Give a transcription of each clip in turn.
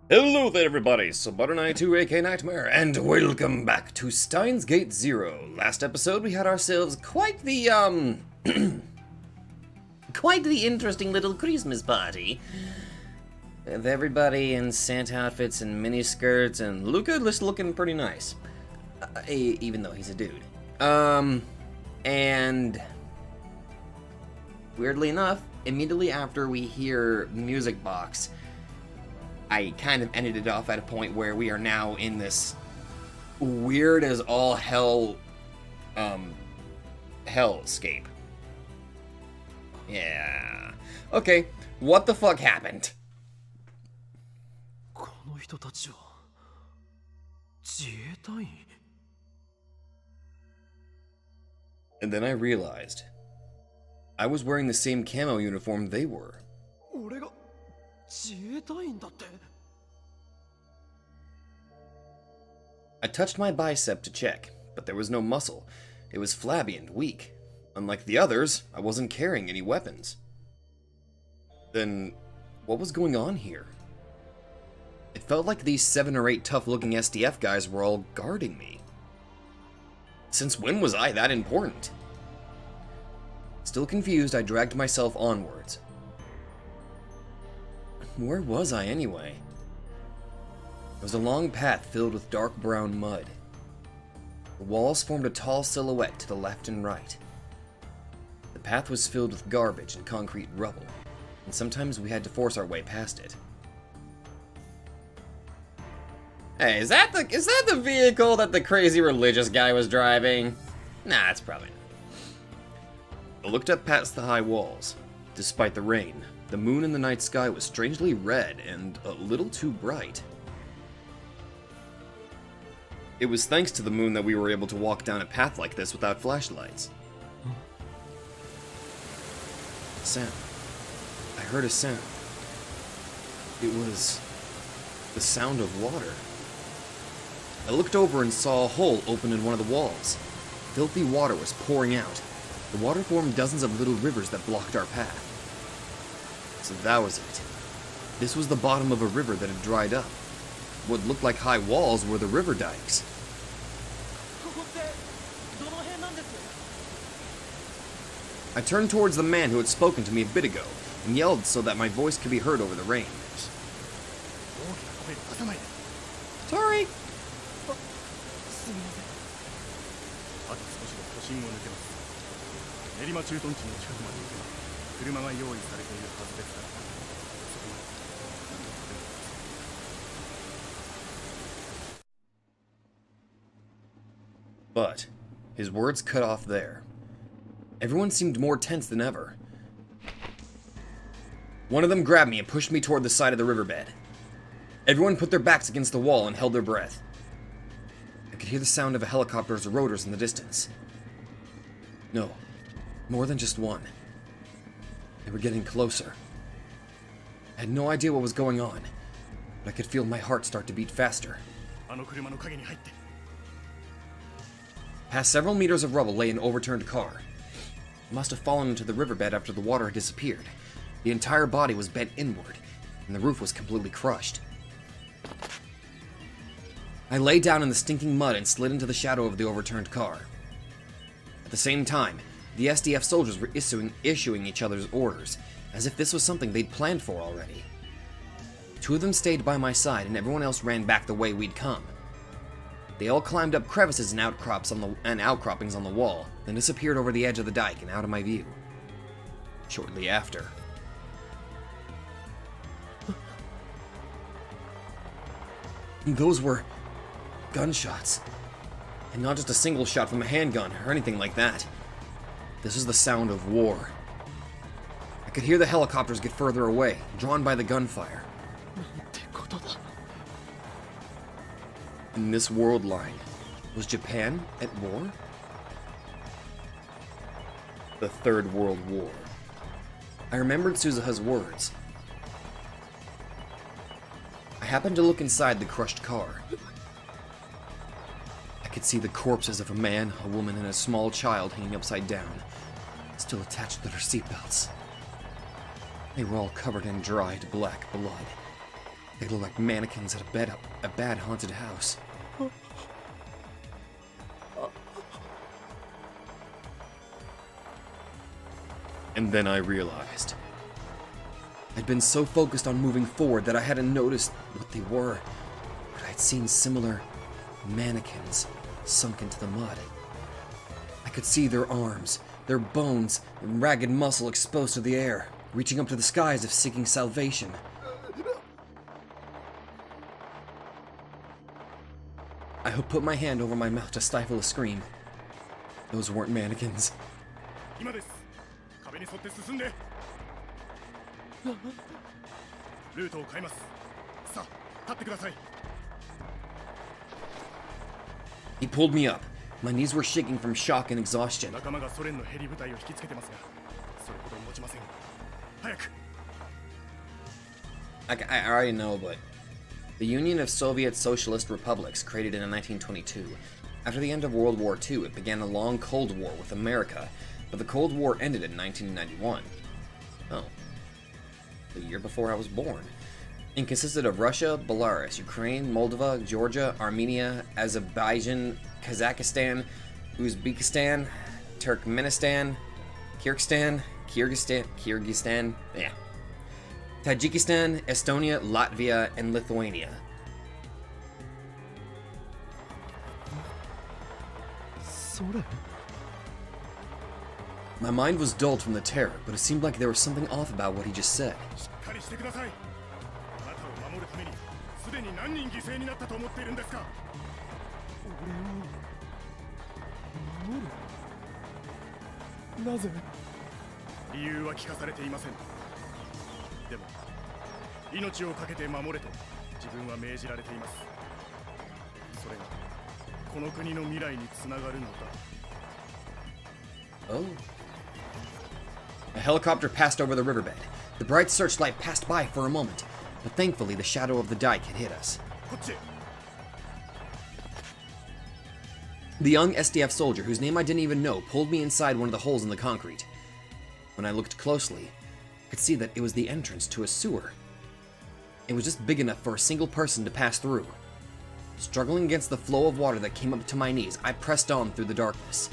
Hello there everybody, so Butter92 aka Nightmare, and welcome back to Steins Gate 0. Last episode we had ourselves quite the quite the interesting little Christmas party. With everybody in Santa outfits and mini skirts, and Luca just looking pretty nice. Even though he's a dude. And weirdly enough, immediately after we hear music box, I kind of ended it off at a point where we are now in this weird as all hell, hellscape. Yeah. Okay, what the fuck happened? And then I realized I was wearing the same camo uniform they were. I touched my bicep to check, but there was no muscle. It was flabby and weak. Unlike the others, I wasn't carrying any weapons. Then, what was going on here? It felt like these 7 or 8 tough-looking SDF guys were all guarding me. Since when was I that important? Still confused, I dragged myself onwards. Where was I anyway? It was a long path filled with dark brown mud. The walls formed a tall silhouette to the left and right. The path was filled with garbage and concrete rubble, and sometimes we had to force our way past it. Hey, is that the vehicle that the crazy religious guy was driving? Nah, it's probably not. I looked up past the high walls. Despite the rain, the moon in the night sky was strangely red and a little too bright. It was thanks to the moon that we were able to walk down a path like this without flashlights. Sound. I heard a sound. It was the sound of water. I looked over and saw a hole open in one of the walls. Filthy water was pouring out. The water formed dozens of little rivers that blocked our path. So that was it. This was the bottom of a river that had dried up. What looked like high walls were the river dikes. I turned towards the man who had spoken to me a bit ago and yelled so that my voice could be heard over the rain. Sorry. But his words cut off there. Everyone seemed more tense than ever. One of them grabbed me and pushed me toward the side of the riverbed. Everyone put their backs against the wall and held their breath. I could hear the sound of a helicopter's rotors in the distance. No, more than just one. They were getting closer. I had no idea what was going on, but I could feel my heart start to beat faster. Past several meters of rubble lay an overturned car. It must have fallen into the riverbed after the water had disappeared. The entire body was bent inward, and the roof was completely crushed. I lay down in the stinking mud and slid into the shadow of the overturned car. At the same time, the SDF soldiers were issuing each other's orders, as if this was something they'd planned for already. 2 of them stayed by my side, and everyone else ran back the way we'd come. They all climbed up crevices and outcroppings on the wall, then disappeared over the edge of the dike and out of my view. Shortly after. Those were gunshots. And not just a single shot from a handgun or anything like that. This was the sound of war. I could hear the helicopters get further away, drawn by the gunfire. In this world line, was Japan at war? The Third World War. I remembered Suzuha's words. I happened to look inside the crushed car. I could see the corpses of a man, a woman, and a small child hanging upside down, still attached to their seatbelts. They were all covered in dried black blood. They looked like mannequins at a bad haunted house. And then I realized. I'd been so focused on moving forward that I hadn't noticed what they were, but I'd seen similar mannequins sunk into the mud. I could see their arms, their bones, and ragged muscle exposed to the air, reaching up to the sky as if seeking salvation. I put my hand over my mouth to stifle a scream. Those weren't mannequins. He pulled me up. My knees were shaking from shock and exhaustion. I already know, but the Union of Soviet Socialist Republics, created in 1922. After the end of World War II, it began a long Cold War with America, but the Cold War ended in 1991. Oh. The year before I was born. It consisted of Russia, Belarus, Ukraine, Moldova, Georgia, Armenia, Azerbaijan, Kazakhstan, Uzbekistan, Turkmenistan, Kyrgyzstan, Tajikistan, Estonia, Latvia, and Lithuania. My mind was dulled from the terror, but it seemed like there was something off about what he just said. Oh. A helicopter passed over the riverbed. The bright searchlight passed by for a moment, but thankfully the shadow of the dike had hit us. The young SDF soldier, whose name I didn't even know, pulled me inside one of the holes in the concrete. When I looked closely, I could see that it was the entrance to a sewer. It was just big enough for a single person to pass through. Struggling against the flow of water that came up to my knees, I pressed on through the darkness.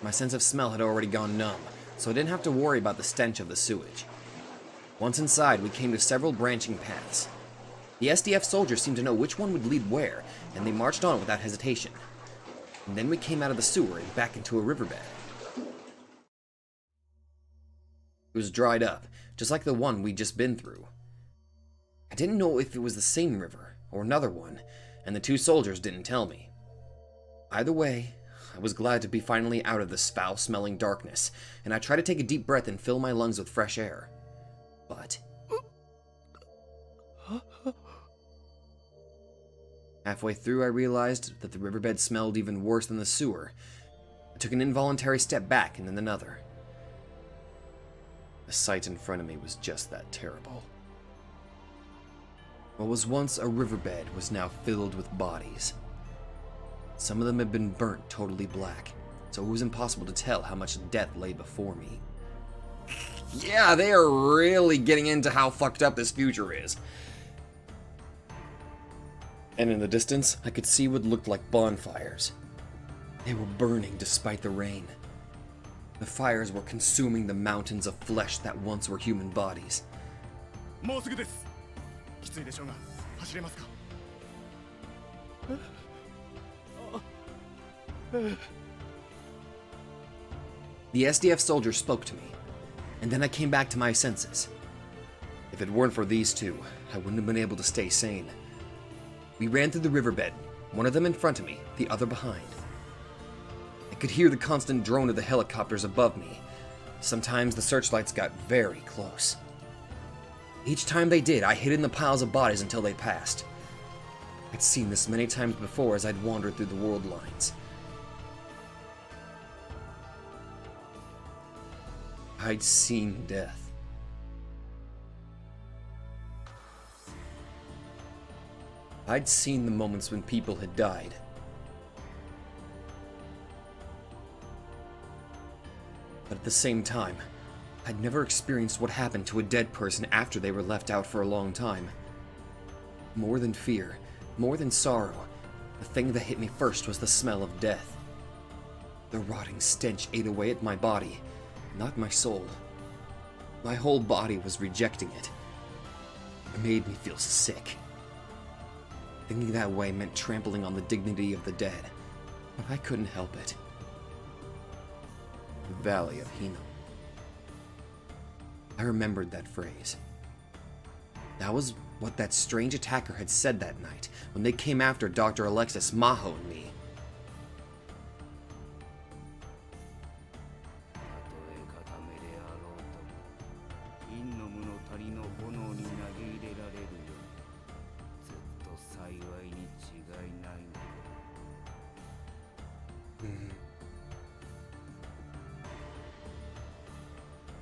My sense of smell had already gone numb, so I didn't have to worry about the stench of the sewage. Once inside, we came to several branching paths. The SDF soldiers seemed to know which one would lead where, and they marched on without hesitation. And then we came out of the sewer and back into a riverbed. It was dried up, just like the one we'd just been through. I didn't know if it was the same river, or another one, and the two soldiers didn't tell me. Either way, I was glad to be finally out of this foul-smelling darkness, and I tried to take a deep breath and fill my lungs with fresh air. But halfway through, I realized that the riverbed smelled even worse than the sewer. I took an involuntary step back and then another. The sight in front of me was just that terrible. What was once a riverbed was now filled with bodies. Some of them had been burnt totally black, so it was impossible to tell how much death lay before me. Yeah, they are really getting into how fucked up this future is. And in the distance, I could see what looked like bonfires. They were burning despite the rain. The fires were consuming the mountains of flesh that once were human bodies. The SDF soldier spoke to me, and then I came back to my senses. If it weren't for these two, I wouldn't have been able to stay sane. We ran through the riverbed, one of them in front of me, the other behind. I could hear the constant drone of the helicopters above me. Sometimes the searchlights got very close. Each time they did, I hid in the piles of bodies until they passed. I'd seen this many times before as I'd wandered through the world lines. I'd seen death. I'd seen the moments when people had died. But at the same time, I'd never experienced what happened to a dead person after they were left out for a long time. More than fear, more than sorrow, the thing that hit me first was the smell of death. The rotting stench ate away at my body, not my soul. My whole body was rejecting it. It made me feel sick. Thinking that way meant trampling on the dignity of the dead, but I couldn't help it. The Valley of Hino. I remembered that phrase. That was what that strange attacker had said that night when they came after Dr. Alexis, Maho, and me.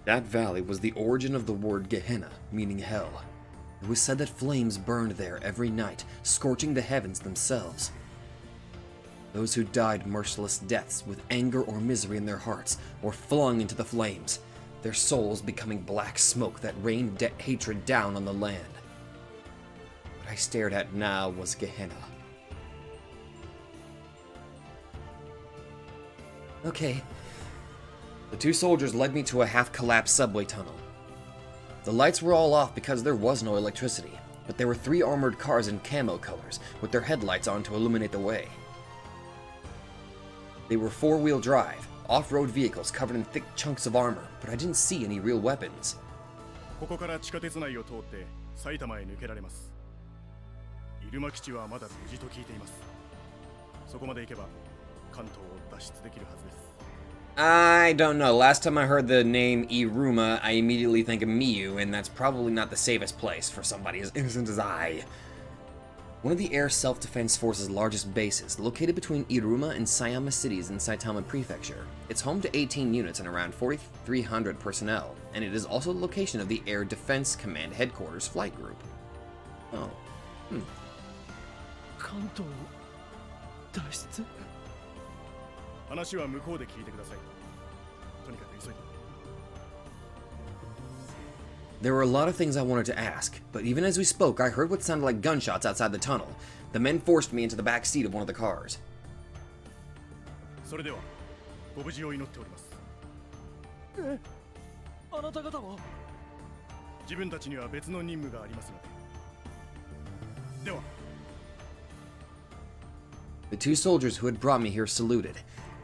That valley was the origin of the word Gehenna, meaning hell. It was said that flames burned there every night, scorching the heavens themselves. Those who died merciless deaths with anger or misery in their hearts were flung into the flames, their souls becoming black smoke that rained hatred down on the land. What I stared at now was Gehenna. Okay. The two soldiers led me to a half-collapsed subway tunnel. The lights were all off because there was no electricity, but there were 3 armored cars in camo colors, with their headlights on to illuminate the way. They were 4-wheel drive, off-road vehicles covered in thick chunks of armor, but I didn't see any real weapons. ここから地下鉄内を通って埼玉へ抜けられます。入間基地はまだ無事と聞いています。そこまで行けば関東を脱出できるはずです。 I don't know. Last time I heard the name Iruma, I immediately think of Miyu, and that's probably not the safest place for somebody as innocent as I. One of the Air Self-Defense Force's largest bases, located between Iruma and Sayama cities in Saitama Prefecture. It's home to 18 units and around 4,300 personnel, and it is also the location of the Air Defense Command Headquarters Flight Group. Oh. Kanto... 脱出? 話は向こうで聞いてください。とにかく急いで。 There were a lot of things I wanted to ask, but even as we spoke, I heard what sounded like gunshots outside the tunnel. The men forced me into the back seat of one of the cars. それでは、ご無事を祈っております。え、あなた方は？自分たちには別の任務がありますので。では。 The 2 soldiers who had brought me here saluted,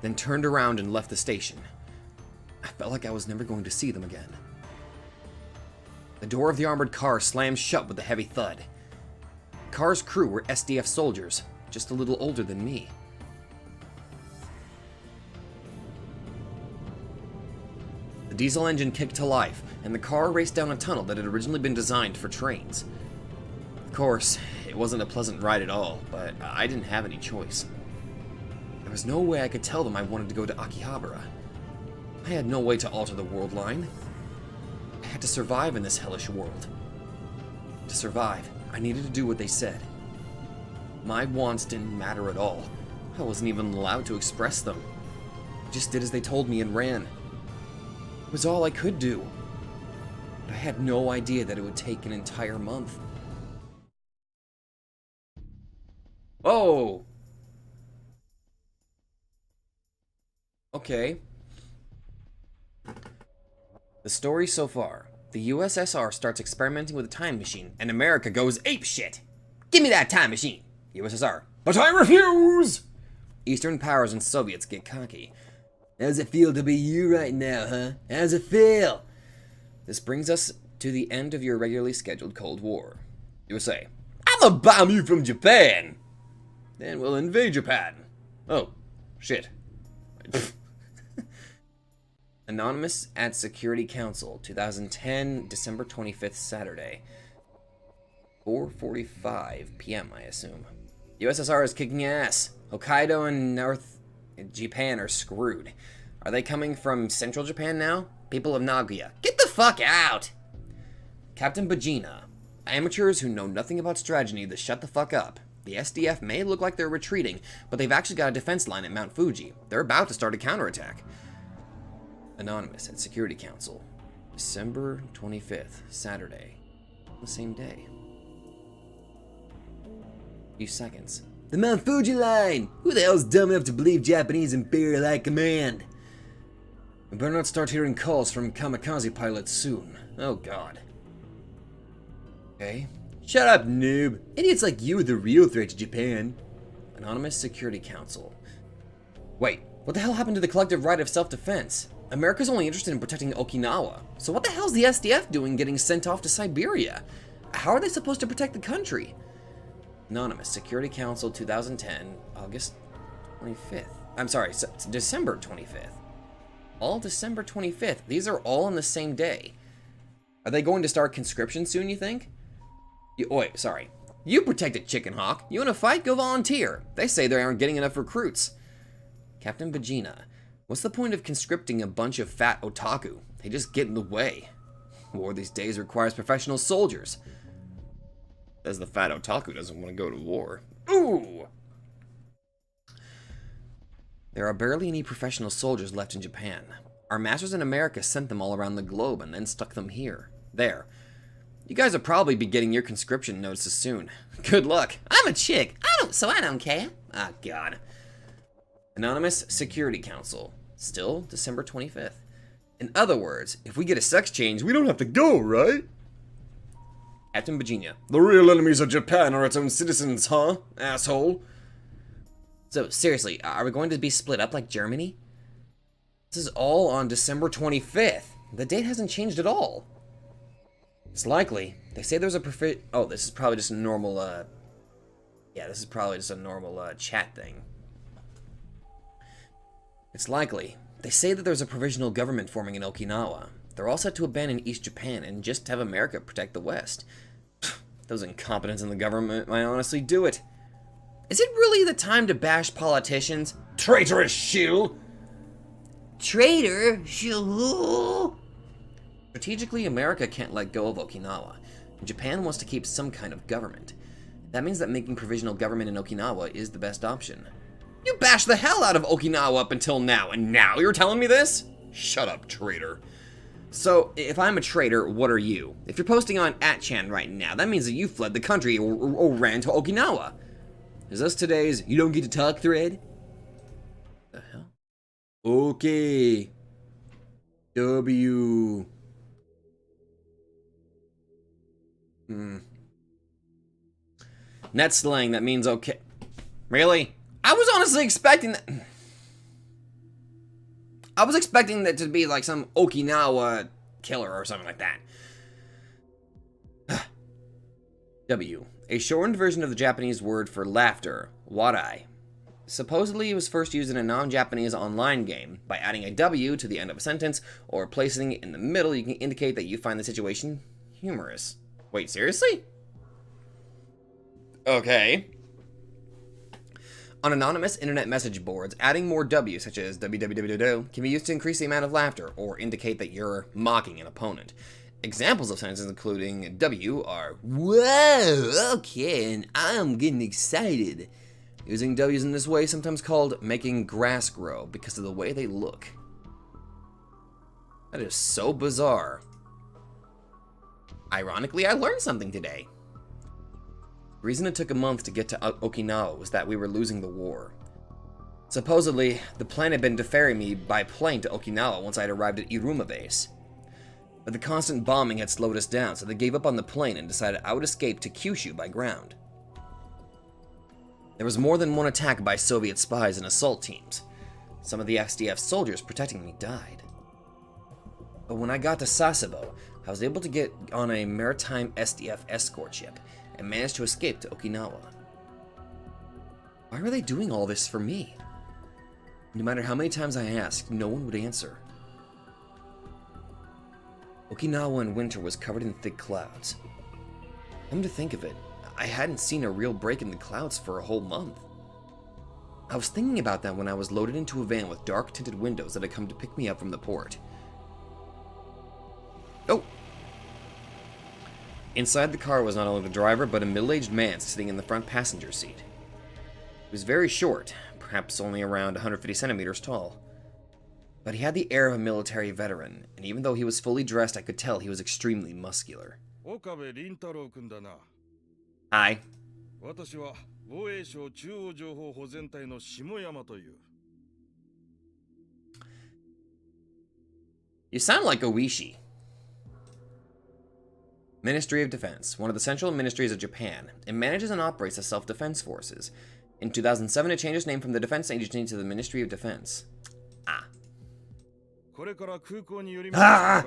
then turned around and left the station. I felt like I was never going to see them again. The door of the armored car slammed shut with a heavy thud. The car's crew were SDF soldiers, just a little older than me. The diesel engine kicked to life, and the car raced down a tunnel that had originally been designed for trains. Of course, it wasn't a pleasant ride at all, but I didn't have any choice. There was no way I could tell them I wanted to go to Akihabara. I had no way to alter the world line. I had to survive in this hellish world. To survive, I needed to do what they said. My wants didn't matter at all. I wasn't even allowed to express them. I just did as they told me and ran. It was all I could do. But I had no idea that it would take an entire month. Oh! Okay. The story so far. The USSR starts experimenting with a time machine, and America goes apeshit. Give me that time machine! USSR. But I refuse! Eastern powers and Soviets get cocky. How's it feel to be you right now, huh? How's it feel? This brings us to the end of your regularly scheduled Cold War. USA. I'ma bomb you from Japan! Then we'll invade Japan. Oh, shit. Anonymous at Security Council, 2010, December 25th, Saturday. 4:45 p.m., I assume. USSR is kicking ass. Hokkaido and North Japan are screwed. Are they coming from Central Japan now? People of Nagoya, get the fuck out! Captain Bajina. Amateurs who know nothing about strategy need to shut the fuck up. The SDF may look like they're retreating, but they've actually got a defense line at Mount Fuji. They're about to start a counterattack. Anonymous at Security Council, December 25th, Saturday. The same day. Few seconds. The Mount Fuji line! Who the hell's dumb enough to believe Japanese Imperial High Command? We better not start hearing calls from kamikaze pilots soon. Oh god. Okay. Shut up, noob. Idiots like you are the real threat to Japan. Anonymous Security Council. Wait, what the hell happened to the collective right of self-defense? America's only interested in protecting Okinawa. So what the hell's the SDF doing getting sent off to Siberia? How are they supposed to protect the country? Anonymous Security Council 2010, August 25th. I'm sorry, December 25th. All December 25th. These are all on the same day. Are they going to start conscription soon, you think? Wait, sorry. You protected Chicken Hawk. You in a fight? Go volunteer. They say they aren't getting enough recruits. Captain Bajina. What's the point of conscripting a bunch of fat otaku? They just get in the way. War these days requires professional soldiers. Says the fat otaku doesn't want to go to war. Ooh! There are barely any professional soldiers left in Japan. Our masters in America sent them all around the globe and then stuck them here. There. You guys will probably be getting your conscription notices soon. Good luck. I'm a chick. I don't care. Ah, God. Anonymous Security Council. Still December 25th. In other words, if we get a sex change, we don't have to go, right? Captain Bajina. The real enemies of Japan are its own citizens, huh, asshole? So, seriously, are we going to be split up like Germany? This is all on December 25th. The date hasn't changed at all. It's likely. They say there's a oh, this is probably just a normal, yeah, this is probably just a normal, chat thing. It's likely. They say that there's a provisional government forming in Okinawa. They're all set to abandon East Japan and just have America protect the West. Those incompetents in the government might honestly do it. Is it really the time to bash politicians? Traitorous shill! Traitor? Shill? Strategically, America can't let go of Okinawa. Japan wants to keep some kind of government. That means that making provisional government in Okinawa is the best option. You bashed the hell out of Okinawa up until now, and now you're telling me this? Shut up, traitor. So, if I'm a traitor, what are you? If you're posting on @Chan right now, that means that you fled the country or ran to Okinawa. Is this today's you don't get to talk thread? The hell? Okay. W. Net slang, that means okay. Really? I was honestly expecting that. I was expecting that to be like some Okinawa killer or something like that. W. A shortened version of the Japanese word for laughter, warai. Supposedly it was first used in a non-Japanese online game. By adding a W to the end of a sentence or placing it in the middle, you can indicate that you find the situation humorous. Wait, seriously? Okay. On anonymous internet message boards, adding more W, such as www, can be used to increase the amount of laughter or indicate that you're mocking an opponent. Examples of sentences including W are, whoa, okay, and I'm getting excited. Using W's in this way is sometimes called making grass grow because of the way they look. That is so bizarre. Ironically, I learned something today. The reason it took a month to get to Okinawa was that we were losing the war. Supposedly, the plan had been to ferry me by plane to Okinawa once I had arrived at Iruma base. But the constant bombing had slowed us down, so they gave up on the plane and decided I would escape to Kyushu by ground. There was more than one attack by Soviet spies and assault teams. Some of the SDF soldiers protecting me died. But when I got to Sasebo, I was able to get on a maritime SDF escort ship and managed to escape to Okinawa. Why were they doing all this for me? No matter how many times I asked, no one would answer. Okinawa in winter was covered in thick clouds. Come to think of it, I hadn't seen a real break in the clouds for a whole month. I was thinking about that when I was loaded into a van with dark tinted windows that had come to pick me up from the port. Oh! Inside the car was not only the driver, but a middle-aged man sitting in the front passenger seat. He was very short, perhaps only around 150 centimeters tall. But he had the air of a military veteran, and even though he was fully dressed, I could tell he was extremely muscular. Hi. You sound like Oishi. Ministry of Defense, one of the central ministries of Japan. It manages and operates the self-defense forces. In 2007, it changed its name from the Defense Agency to the Ministry of Defense. Ah. Ah!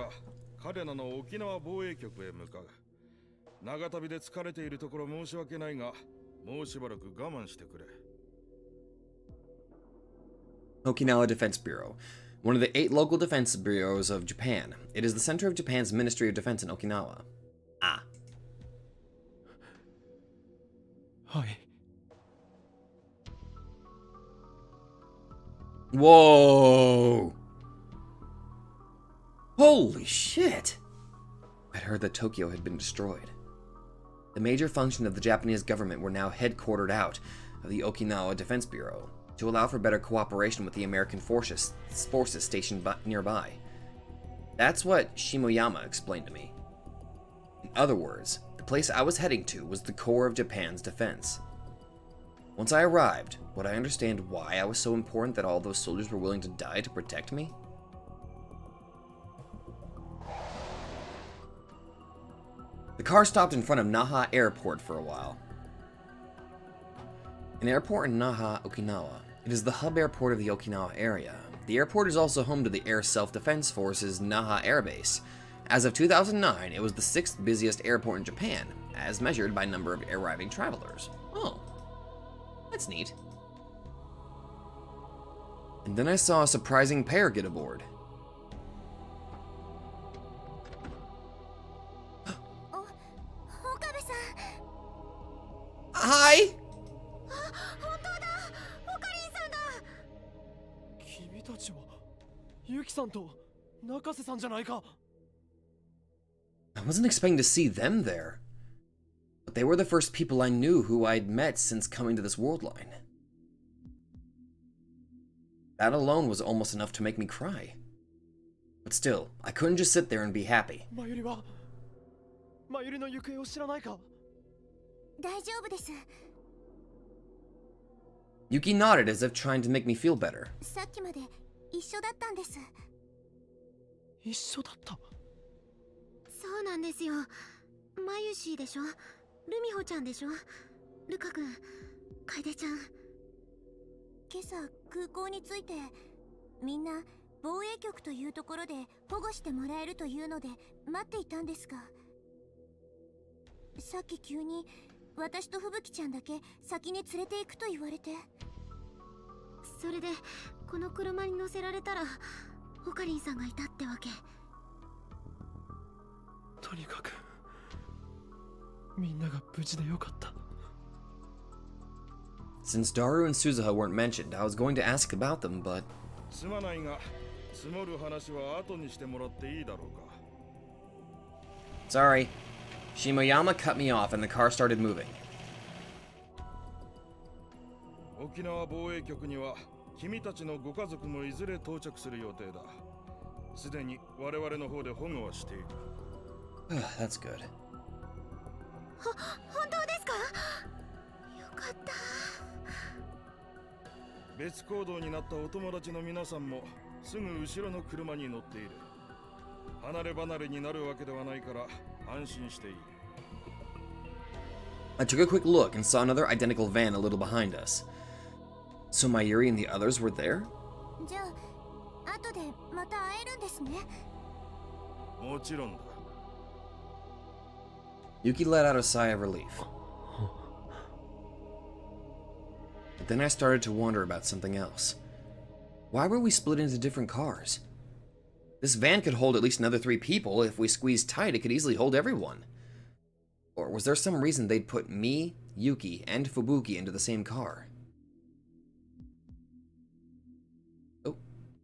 Okinawa Defense Bureau, one of the 8 local defense bureaus of Japan. It is the center of Japan's Ministry of Defense in Okinawa. Ah. Hi. Whoa! Holy shit! I'd heard that Tokyo had been destroyed. The major functions of the Japanese government were now headquartered out of the Okinawa Defense Bureau to allow for better cooperation with the American forces stationed nearby. That's what Shimoyama explained to me. In other words, the place I was heading to was the core of Japan's defense. Once I arrived, would I understand why I was so important that all those soldiers were willing to die to protect me? The car stopped in front of Naha Airport for a while. An airport in Naha, Okinawa. It is the hub airport of the Okinawa area. The airport is also home to the Air Self-Defense Force's Naha Air Base. As of 2009, it was the 6th busiest airport in Japan, as measured by number of arriving travelers. Oh, that's neat. And then I saw a surprising pair get aboard. Hi! 君たちはユキさんと中瀬さんじゃないか。 I wasn't expecting to see them there. But they were the first people I knew who I'd met since coming to this world line. That alone was almost enough to make me cry. But still, I couldn't just sit there and be happy. マユリの行方を知らないか。 大丈夫です。 Yuki nodded as if trying to make me feel better. さっきまで一緒だったんです。一緒だった。そうなんですよ。マユシーでしょ。ルミホちゃんでしょ。ルカ君、楓ちゃん。今朝空港に着いて、みんな防衛局というところで保護してもらえるというので待っていたんですが、さっき急に私と吹雪ちゃんだけ先に連れて行くと言われて、それでこの車に乗せられたらオカリンさんがいたってわけ。とにかくみんなが無事でよかった。 Since Daru and Suzuha weren't mentioned, I was going to ask about them, but... すまないが、積もる話は後にしてもらっていいだろうか。 Sorry. Shimoyama cut me off and the car started moving. 沖縄防衛局には君たちのご家族もいずれ到着する予定だ。すでに我々の方で保護はしている。That's good. 本当ですか？よかった。別行動になったお友達の皆さんもすぐ後ろの車に乗っている。離れ離れになるわけではないから安心していい。 I took a quick look and saw another identical van a little behind us. So Mayuri and the others were there? じゃあ後でまた会えるんですね。もちろんだ。 Yuki let out a sigh of relief. But then I started to wonder about something else. Why were we split into different cars? This van could hold at least another 3 people. If we squeezed tight, it could easily hold everyone. Or was there some reason they'd put me, Yuki, and Fubuki into the same car? Oh,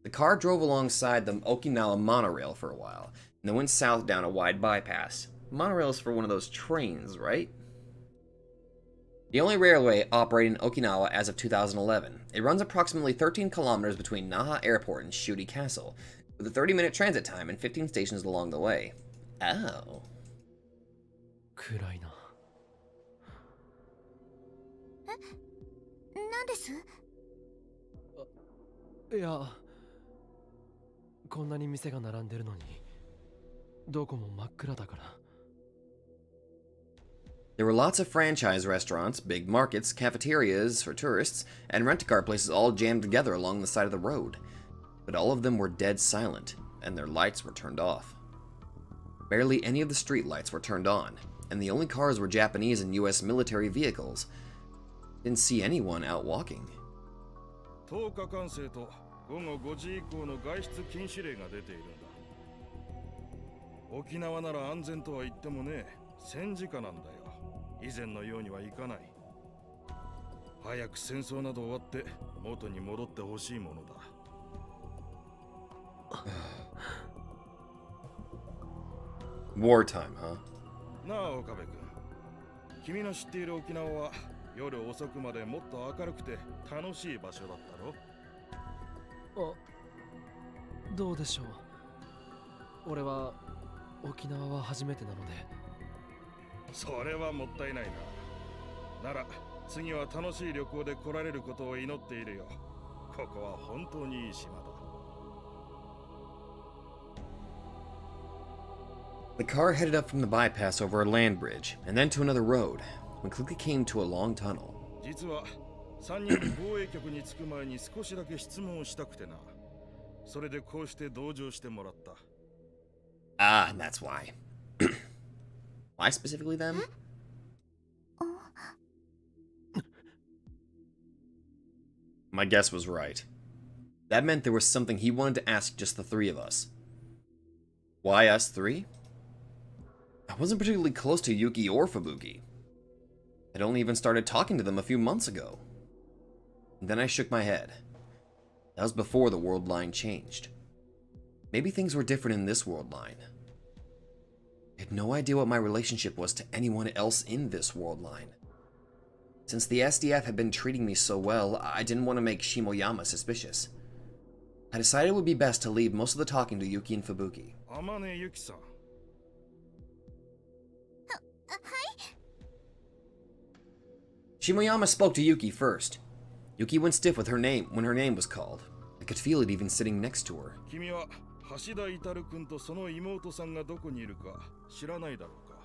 the car drove alongside the Okinawa monorail for a while, and then went south down a wide bypass. Monorail's for one of those trains, right? The only railway operating in Okinawa as of 2011. It runs approximately 13 kilometers between Naha Airport and Shuri Castle, with a 30-minute transit time and 15 stations along the way. Oh. 暗いな。なんです？いや、こんなに店が並んでるのに、どこも真っ暗だから。There were lots of franchise restaurants, big markets, cafeterias for tourists, and rent-a-car places all jammed together along the side of the road. But all of them were dead silent, and their lights were turned off. Barely any of the street lights were turned on, and the only cars were Japanese and US military vehicles. Didn't see anyone out walking. 10日間制と午後5時以降の外出禁止令が出ているんだ。沖縄なら安全とは言ってもね、戦時下なんだよ。以前のようにはいかない。早く戦争など終わって元に戻ってほしいものだ。Wartime, huh? なあ岡部君、君の知っている沖縄は夜遅くまでもっと明るくて楽しい場所だったろ？あ、どうでしょう。俺は沖縄は初めてなので。それはもったいないな。なら次は楽しい旅行で来られることを祈っているよ。ここは本当にいい島だ。The car headed up from the bypass over a land bridge, and then to another road, when quickly came to a long tunnel. 実は3人防衛局に着く前に少しだけ質問をしたくてな。それでこうして同乗してもらった。Ah, that's why. Why specifically them? My guess was right. That meant there was something he wanted to ask just the 3 of us. Why us 3? I wasn't particularly close to Yuki or Fubuki. I'd only even started talking to them a few months ago. And then I shook my head. That was before the world line changed. Maybe things were different in this world line. I had no idea what my relationship was to anyone else in this world line. Since the SDF had been treating me so well, I didn't want to make Shimoyama suspicious. I decided it would be best to leave most of the talking to Yuki and Fubuki. Amane Yuki-san. Shimoyama spoke to Yuki first. Yuki went stiff with her name when her name was called. I could feel it even sitting next to her. 君は橋田至君とその妹さんがどこにいるか知らないだろうか。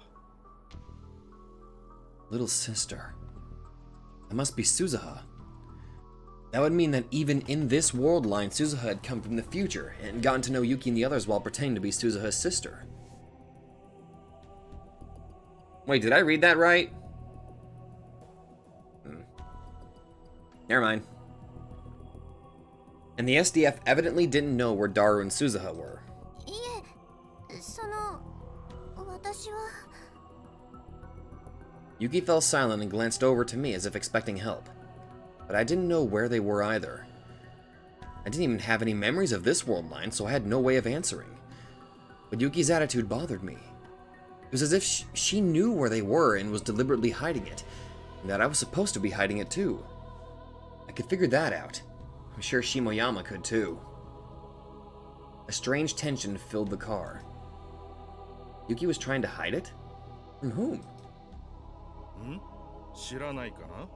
Little sister. That must be Suzuha. That would mean that even in this world line, Suzuha had come from the future and gotten to know Yuki and the others while pretending to be Suzuha's sister. Wait, did I read that right? Never mind. And the SDF evidently didn't know where Daru and Suzuha were. いえ、私は。 Yuki fell silent and glanced over to me as if expecting help. But I didn't know where they were either. I didn't even have any memories of this world line, so I had no way of answering. But Yuki's attitude bothered me. It was as if she knew where they were and was deliberately hiding it, and that I was supposed to be hiding it too. I could figure that out. I'm sure Shimoyama could too. A strange tension filled the car. Yuki was trying to hide it? From whom? 知らないかな？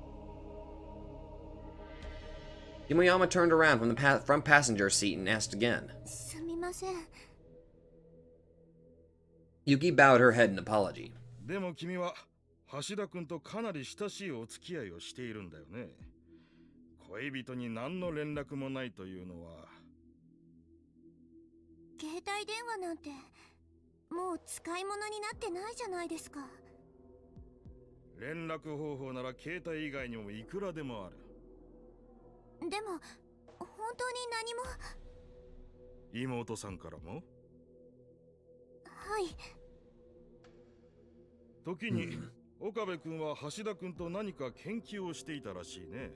Shimoyama turned around from the front passenger seat and asked again. すみません。 Yuki bowed her head in apology. でも君は橋田君とかなり親しいお付き合いをしているんだよね。恋人に何の連絡もないというのは。携帯電話なんてもう使い物になってないじゃないですか。連絡方法なら携帯以外にもいくらでもある。でも本当に何も。妹さんからも？はい。時に岡部君は橋田君と何か研究をしていたらしいね。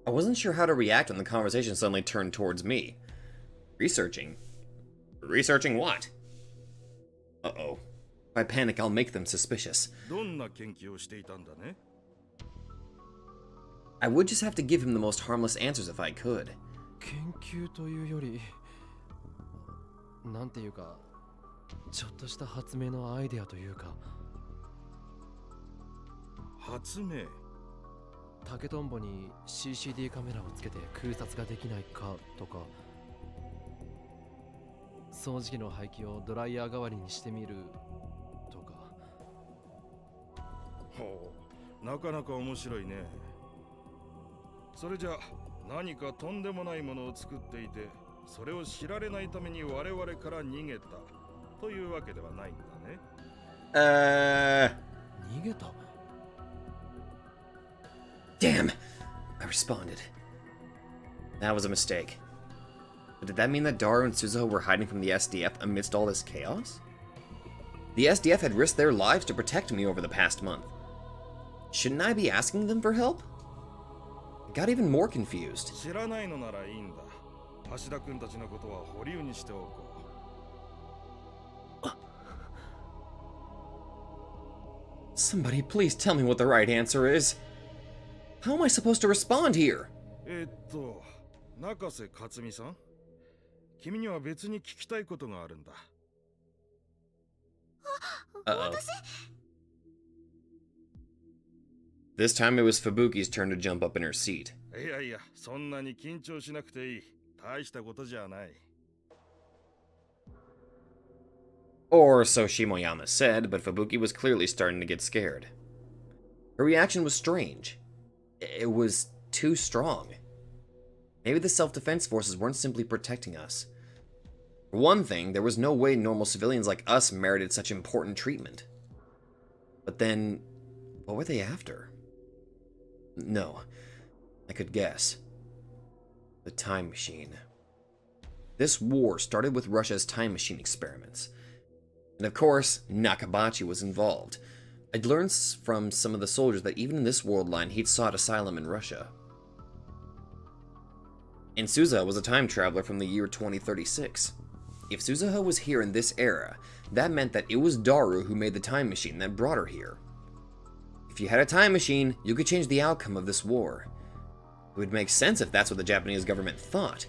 I wasn't sure how to react when the conversation suddenly turned towards me. Researching? Researching what? Uh-oh. If I panic, I'll make them suspicious. どんな研究をしていたんだね？ I would just have to give him the most harmless answers if I could. 研究というよりなんていうかちょっとした発明のアイデアというか。発明？竹とんぼに CCD カメラをつけて空撮ができないかとか、掃除機の排気をドライヤー代わりにしてみるとか。ほう、なかなか面白いね。それじゃあ何かとんでもないものを作っていて、それを知られないために我々から逃げたというわけではないんだね。逃げた。 Damn! I responded. That was a mistake. But did that mean that Daru and Suzuho were hiding from the SDF amidst all this chaos? The SDF had risked their lives to protect me over the past month. Shouldn't I be asking them for help? I got even more confused. 知らないのならいいんだ。橋田君たちのことは保留にしておこう。Somebody please tell me what the right answer is. How am I supposed to respond here? 中瀬克美さん、君には別に聞きたいことがあるんだ。Uh-oh. This time it was Fubuki's turn to jump up in her seat. いやいや、そんなに緊張しなくていい。大したことじゃない。Or so Shimoyama said, but Fubuki was clearly starting to get scared. Her reaction was strange. It was too strong. Maybe the self-defense forces weren't simply protecting us. For one thing, there was no way normal civilians like us merited such important treatment. But then, what were they after? No, I could guess. The time machine. This war started with Russia's time machine experiments. And of course, Nakabachi was involved. I'd learned from some of the soldiers that even in this world line, he'd sought asylum in Russia. And Suzuha was a time traveler from the year 2036. If Suzuha was here in this era, that meant that it was Daru who made the time machine that brought her here. If you had a time machine, you could change the outcome of this war. It would make sense if that's what the Japanese government thought,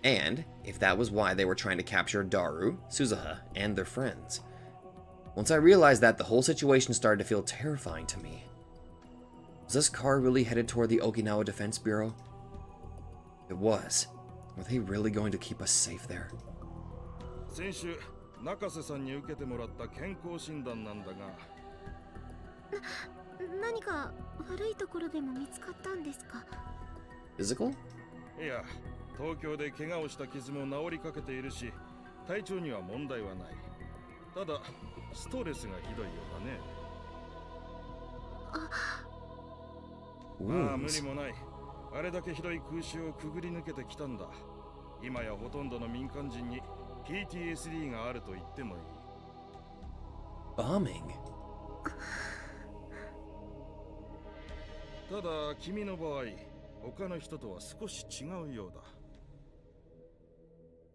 and if that was why they were trying to capture Daru, Suzuha, and their friends. Once I realized that, the whole situation started to feel terrifying to me. Was this car really headed toward the Okinawa Defense Bureau? It was. Were they really going to keep us safe there? 先週、中瀬さんに受けてもらった健康診断なんだが。何か悪いところでも見つかったんですか？ Physical? いや、東京で怪我をした傷も治りかけているし、体調には問題はない。ただ、ストレスがひどいようだね。まあ無理もない。あれだけひどい空襲をくぐり抜けてきたんだ。今やほとんどの民間人に PTSD があると言ってもいい。Bombing? ただ君の場合、他の人とは少し違うようだ。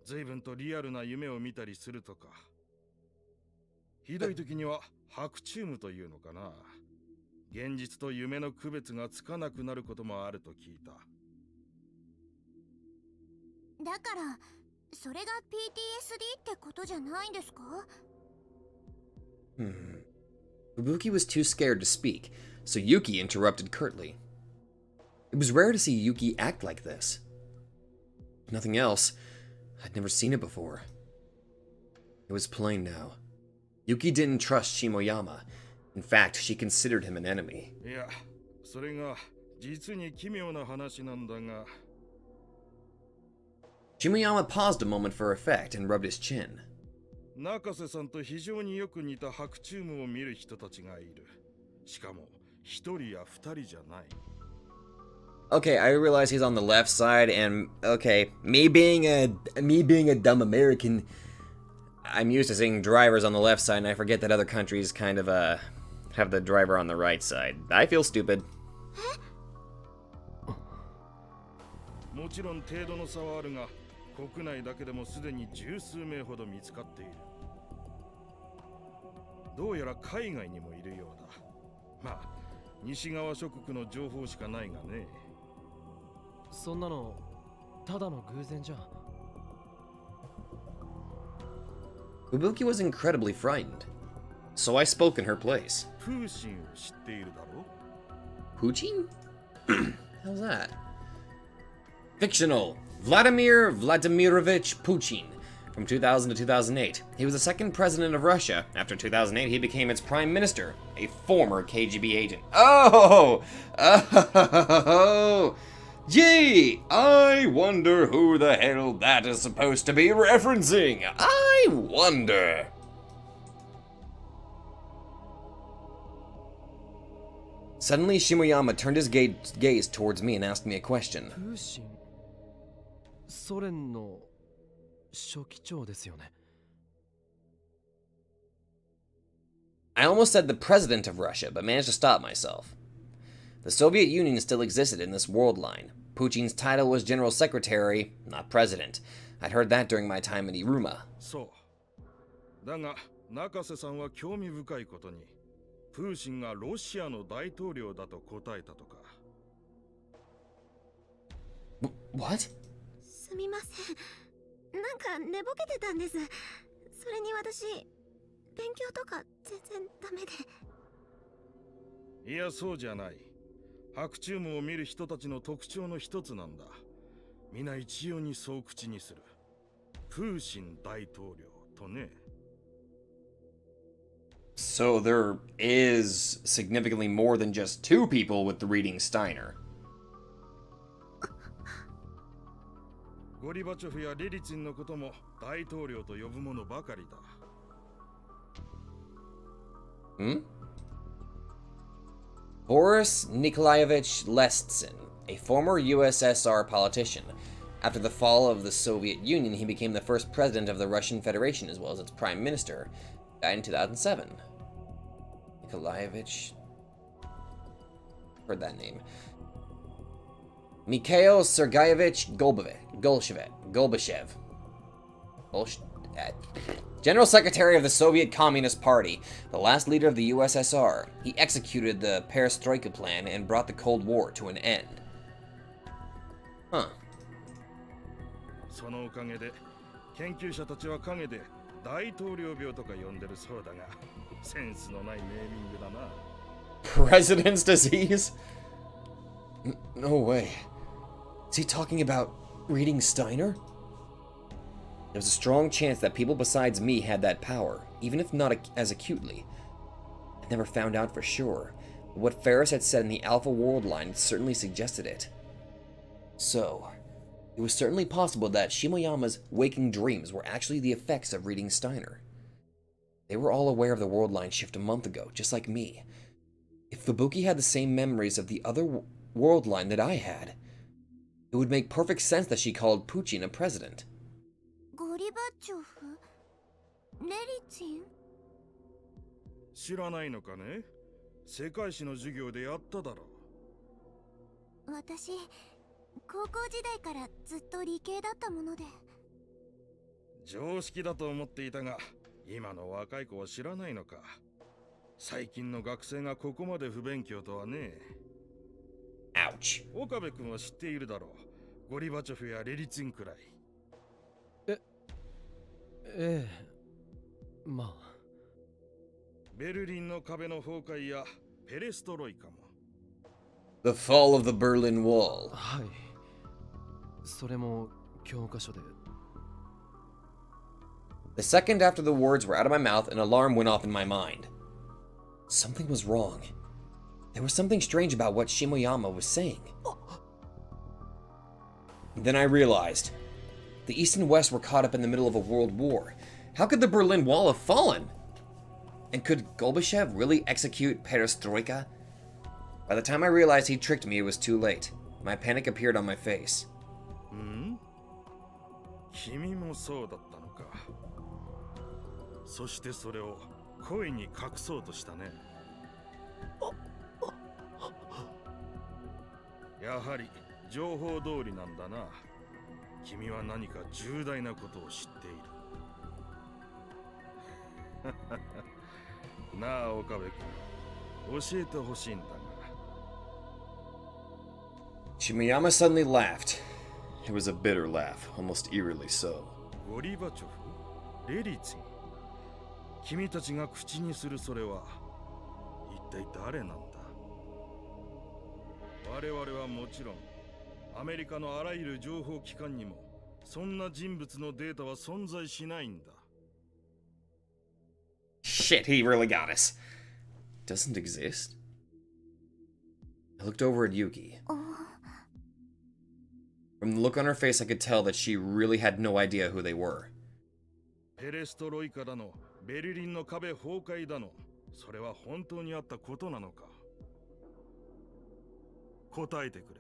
随分とリアルな夢を見たりするとか。ひどい時には白チュームというのかな。現実と夢の区別がつかなくなることもあると聞いた。だからそれが PTSD ってことじゃないんですか？ Fubuki was too scared to speak, so Yuki interrupted curtly. It was rare to see Yuki act like this. If nothing else, I'd never seen it before. It was plain now. Yuki didn't trust Shimoyama. In fact, she considered him an enemy. いや、それが実に奇妙な話なんだが。Shimoyama paused a moment for effect and rubbed his chin. 中瀬さんと非常によく似た白チュームを見る人たちがいる。しかも一人や二人じゃない。Okay, I realize he's on the left side, and okay, me being a dumb American, I'm used to seeing drivers on the left side, and I forget that other countries kind of have the driver on the right side. I feel stupid. もちろん程度の差はあるが、国内だけでもすでに十数名ほど見つかっている。どうやら海外にもいるようだ。まあ、西側諸国の情報しかないがね。そんなのただの偶然じゃ。Fubuki was incredibly frightened, so I spoke in her place. プーシンを知っているだろ Putin? How's that? Fictional. Vladimir Vladimirovich Putin. From 2000 to 2008. He was the second president of Russia. After 2008, he became its prime minister, a former KGB agent. Oh! Oh! Gee! I wonder who the hell that is supposed to be referencing. I wonder. Suddenly, Shimoyama turned his gaze towards me and asked me a question. プーシン、ソ連の書記長ですよね。I almost said the president of Russia, but managed to stop myself. The Soviet Union still existed in this world line. Putin's title was General Secretary, not President. I'd heard that during my time in Iruma. そう。だが、中瀬さんは興味深いことに、プーシンがロシアの大統領だと答えたとか。What? すみません。なんか寝ぼけてたんです。それに私、勉強とか全然ダメで。いや、そうじゃない。白チュームを見る人たちの特徴の一つなんだ。皆一様にそう口にする。プーシン大統領とね。So there is significantly more than just two people with the reading Steiner. ゴリバチョフやレリツィンのことも大統領と呼ぶものばかりだ。Hmm? Boris Nikolaevich Lestsyn, a former USSR politician. After the fall of the Soviet Union, he became the first president of the Russian Federation as well as its prime minister. Died in 2007. Nikolaevich. Heard that name. Mikhail Sergeyevich Golbashev. General Secretary of the Soviet Communist Party, the last leader of the USSR. He executed the Perestroika plan and brought the Cold War to an end. Huh. そのおかげで研究者たちは陰で大統領病とか呼んでるそうだが、センスのないネーミングだな。President's disease? No way. Is he talking about reading Steiner? There was a strong chance that people besides me had that power, even if not as acutely. I never found out for sure, but what Ferris had said in the Alpha World line certainly suggested it. So, it was certainly possible that Shimoyama's waking dreams were actually the effects of reading Steiner. They were all aware of the world line shift a month ago, just like me. If Fubuki had the same memories of the other world line that I had, it would make perfect sense that she called Putin a president. ゴリバチョフ、レリツィン。知らないのかね。世界史の授業でやっただろう。私、高校時代からずっと理系だったもので。常識だと思っていたが、今の若い子は知らないのか。最近の学生がここまで不勉強とはね。Ouch. 岡部君は知っているだろう。ゴリバチョフやレリツィンくらい。ええ、まあ。ベルリンの壁の崩壊やペレストロイカも。The fall of the Berlin Wall. はい。それも教科書で。The second after the words were out of my mouth, an alarm went off in my mind. Something was wrong. There was something strange about what Shimoyama was saying. Then I realized. The East and West were caught up in the middle of a world war. How could the Berlin Wall have fallen? And could Golbashev really execute Perestroika? By the time I realized he tricked me, it was too late. My panic appeared on my face. ん？君もそうだったのか。そしてそれを声に隠そうとしたね。やはり情報通りなんだな。君は何か重大なことを知っている。なあ岡部君、教えてほしいんだが。Shimoyama suddenly laughed. It was a bitter laugh, almost eerily so. ゴリバチョフ、レリツィン、君たちが口にするそれは一体誰なんだ？我々はもちろんアメリカのあらゆる情報機関にもそんな人物のデータは存在しないんだ。 Shit, he really got us. Doesn't exist? I looked over at Yuki. From the look on her face, I could tell that she really had no idea who they were. ペレストロイカだの、ベルリンの壁崩壊だの、それは本当にあったことなのか？答えてくれ。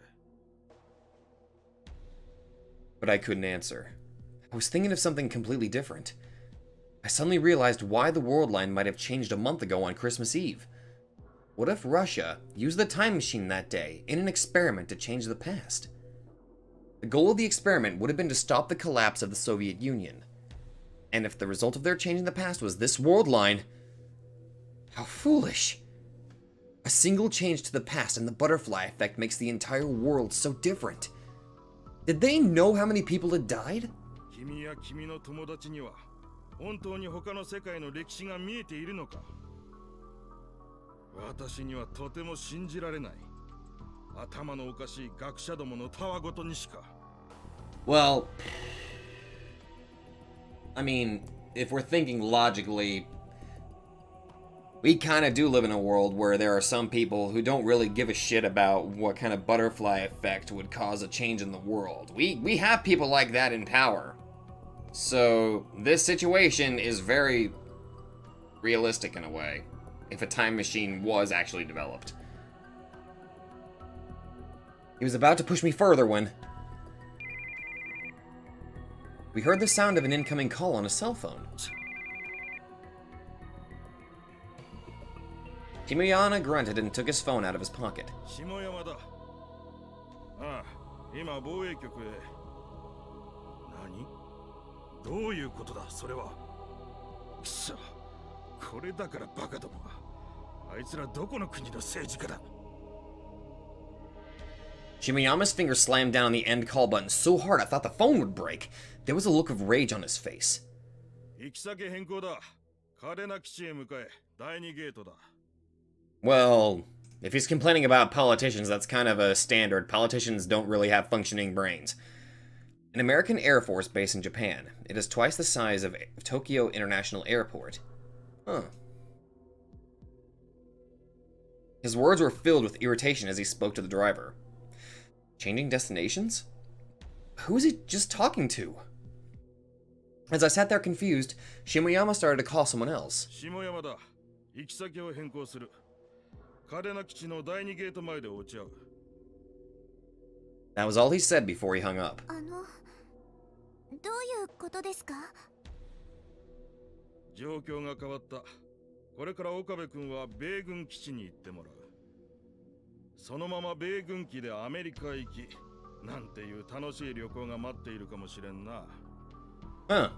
But I couldn't answer. I was thinking of something completely different. I suddenly realized why the world line might have changed a month ago on Christmas Eve. What if Russia used the time machine that day in an experiment to change the past? The goal of the experiment would have been to stop the collapse of the Soviet Union. And if the result of their changing the past was this world line, how foolish. A single change to the past and the butterfly effect makes the entire world so different. Did they know how many people had died? 君や君の友達には本当に他の世界の歴史が見えているのか？私にはとても信じられない。頭のおかしい学者どものたわごとにしか。 Well, I mean, if we're thinking logically, we kind of do live in a world where there are some people who don't really give a shit about what kind of butterfly effect would cause a change in the world. We have people like that in power. So this situation is very realistic in a way, if a time machine was actually developed. He was about to push me further when we heard the sound of an incoming call on a cell phone. Shimoyama grunted and took his phone out of his pocket. 下山だ。ああ、今防衛局へ。何？どういうことだ、それは。くそ、これだからバカどもは。あいつらどこの国の政治家だ。 Shimoyama's finger slammed down on the end call button so hard I thought the phone would break. There was a look of rage on his face. 行き先変更だ。嘉手納基地へ向かえ。第2ゲートだ。 Well, if he's complaining about politicians, that's kind of a standard. Politicians don't really have functioning brains. An American Air Force base in Japan. It is twice the size of Tokyo International Airport. Huh. His words were filled with irritation as he spoke to the driver. Changing destinations? Who is he just talking to? As I sat there confused, Shimoyama started to call someone else. 下山だ。行き先を変更する。嘉手納基地の第2ゲート前で落ち合う。 That was all he said before he hung up. どういうことですか？状況が変わった。これから岡部君は米軍基地に行ってもらう。そのまま米軍機でアメリカへ行き、なんていう楽しい旅行が待っているかもしれんな。Huh.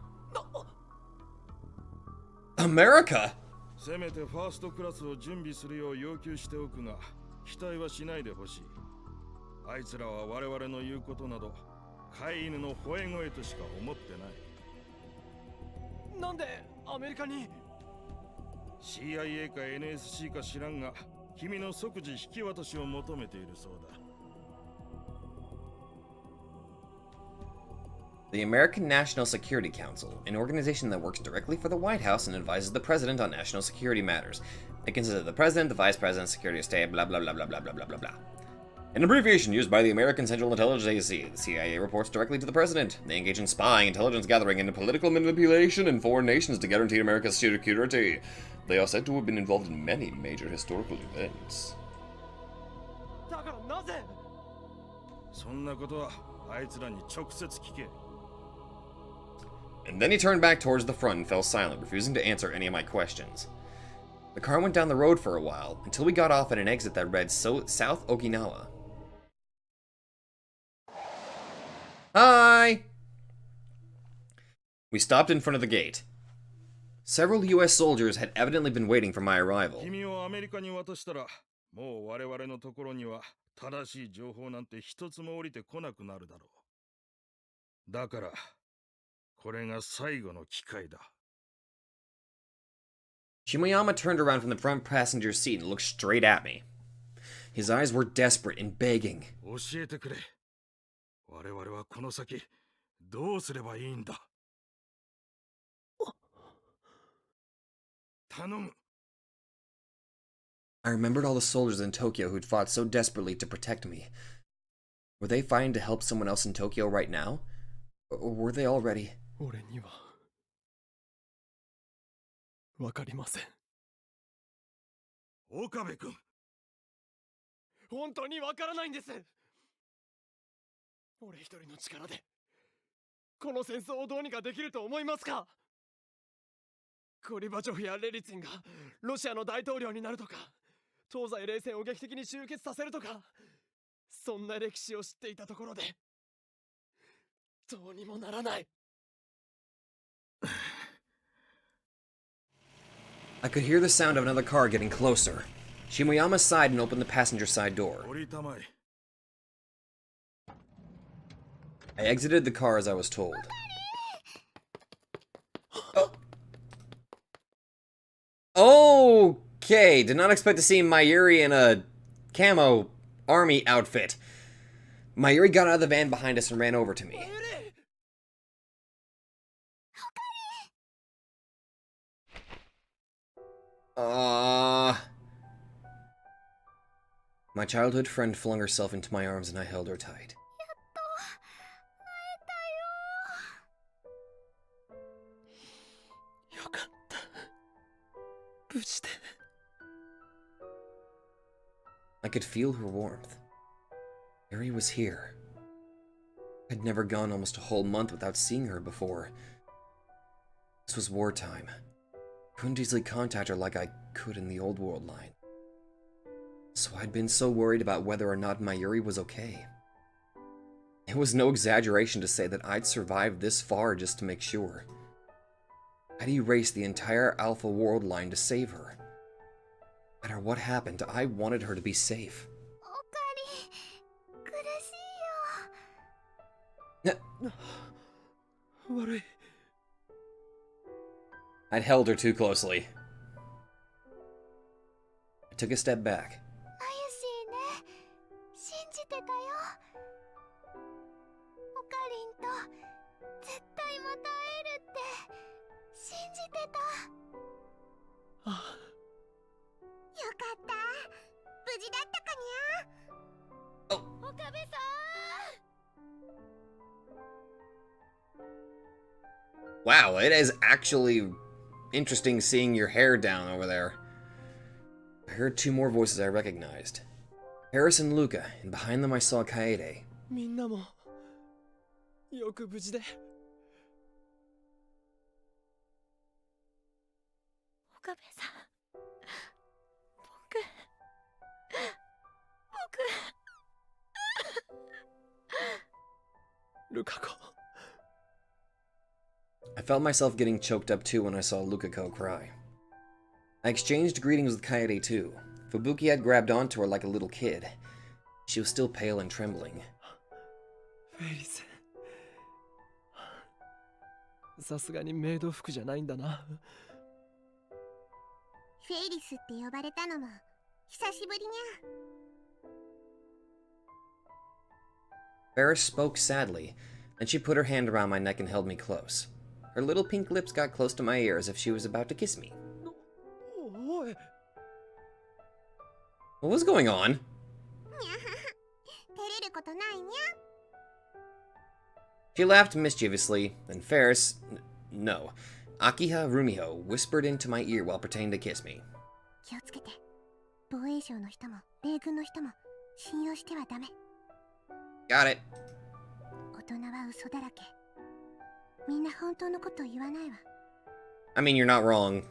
America? せめてファーストクラスを準備するよう要求しておくが、期待はしないでほしい。あいつらは我々の言うことなど、飼い犬の吠え声としか思ってない。なんでアメリカに？ CIA か NSC か知らんが、君の即時引き渡しを求めているそうだ。 The American National Security Council, an organization that works directly for the White House and advises the president on national security matters. It consists of the president, the vice president, secretary of state, blah blah blah blah blah blah blah blah blah. An abbreviation used by the American Central Intelligence Agency. The CIA reports directly to the president. They engage in spying, intelligence gathering, and political manipulation in foreign nations to guarantee America's security. They are said to have been involved in many major historical events. だからなぜ？そんなことはあいつらに直接聞け。 And then he turned back towards the front and fell silent, refusing to answer any of my questions. The car went down the road for a while, until we got off at an exit that read South Okinawa. Hi! We stopped in front of the gate. Several US soldiers had evidently been waiting for my arrival. 君をアメリカに渡したら、もう我々のところには正しい情報なんて一つも降りてこなくなるだろう。だから、これが最後の機会だ。 Shimoyama turned around from the front passenger seat and looked straight at me. His eyes were desperate and begging. 教えてくれ。我々はこの先、どうすればいいんだ。頼む。 I remembered all the soldiers in Tokyo who'd fought so desperately to protect me. Were they fighting to help someone else in Tokyo right now? Or were they already... 俺にはわかりません。岡部君。本当にわからないんです。俺一人の力でこの戦争をどうにかできると思いますか？ゴリバチョフやレリツィンがロシアの大統領になるとか、東西冷戦を劇的に終結させるとか、そんな歴史を知っていたところでどうにもならない。I could hear the sound of another car getting closer. Shimoyama sighed and opened the passenger side door. 降りたまえ。 I exited the car as I was told. Okay, did not expect to see Mayuri in a camo army outfit. Mayuri got out of the van behind us and ran over to me. My childhood friend flung herself into my arms and I held her tight. よかった。無事で。I could feel her warmth. Mary was here. I'd never gone almost a whole month without seeing her before. This was wartime. Couldn't easily contact her like I could in the old world line. So I'd been so worried about whether or not Mayuri was okay. It was no exaggeration to say that I'd survived this far just to make sure. I'd erased the entire Alpha world line to save her. No matter what happened, I wanted her to be safe. 苦しいよ。悪い。 I'd held her too closely. I took a step back. マユシーね、信じてたよ。オカリンと絶対また会えるって信じてた。あ、よかった。無事だったかにゃ。岡部さん。 Wow, it is actually interesting seeing your hair down over there. I heard two more voices I recognized. Harris and Luca, and behind them I saw Kaede. みんなもよく無事で。岡部さん、ルカ子。 I felt myself getting choked up too when I saw Lukako cry. I exchanged greetings with Kaede too. Fubuki had grabbed onto her like a little kid. She was still pale and trembling. フェリス。さすがにメイド服じゃないんだな。フェイリスって呼ばれたのも久しぶりにゃ。 Ferris spoke sadly, and she put her hand around my neck and held me close. Her little pink lips got close to my ear as if she was about to kiss me. おい。 What was going on? にゃはは、照れることないにゃ。 She laughed mischievously, and Ferris, no, Akiha Rumiho whispered into my ear while pretending to kiss me. 気をつけて。防衛省の人も米軍の人も信用してはダメ。Got it. 大人は嘘だらけ。みんな本当のこと言わないわ。 I mean, you're not wrong.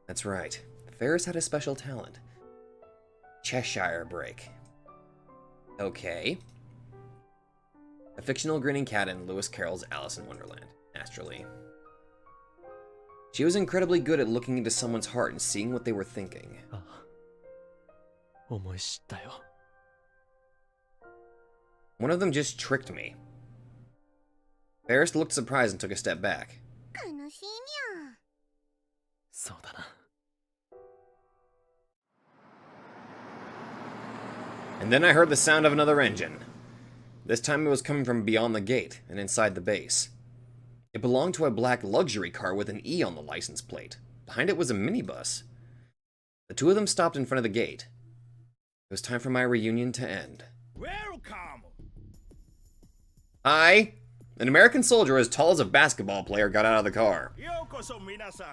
That's right. Ferris had a special talent. Cheshire break. Okay. A fictional grinning cat in Lewis Carroll's Alice in Wonderland, naturally. She was incredibly good at looking into someone's heart and seeing what they were thinking. 思い知ったよ。 One of them just tricked me. Ferris looked surprised and took a step back. 悲しいにゃん。そうだな。 And then I heard the sound of another engine. This time it was coming from beyond the gate and inside the base. It belonged to a black luxury car with an E on the license plate. Behind it was a minibus. The two of them stopped in front of the gate. It was time for my reunion to end. Welcome! Hi! An American soldier as tall as a basketball player got out of the car. ようこそ皆さん。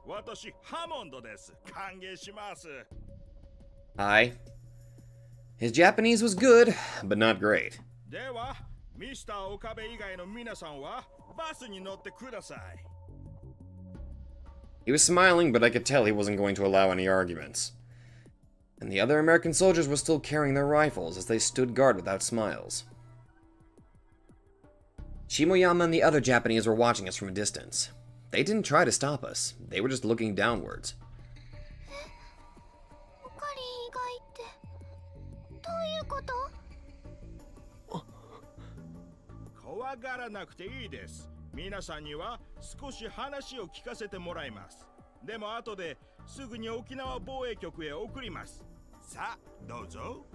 私、ハモンドです。歓迎します。 Hi. His Japanese was good, but not great. では、ミスター岡部以外の皆さんはバスに乗ってください。He was smiling, but I could tell he wasn't going to allow any arguments. And the other American soldiers were still carrying their rifles as they stood guard without smiles. Shimoyama and the other Japanese were watching us from a distance. They didn't try to stop us. They were just looking downwards. オカリン以外ってどういうこと？怖がらなくていいです。皆さんには少し話を聞かせてもらいます。でも後ですぐに沖縄防衛局へ送ります。さあ、どうぞ。オ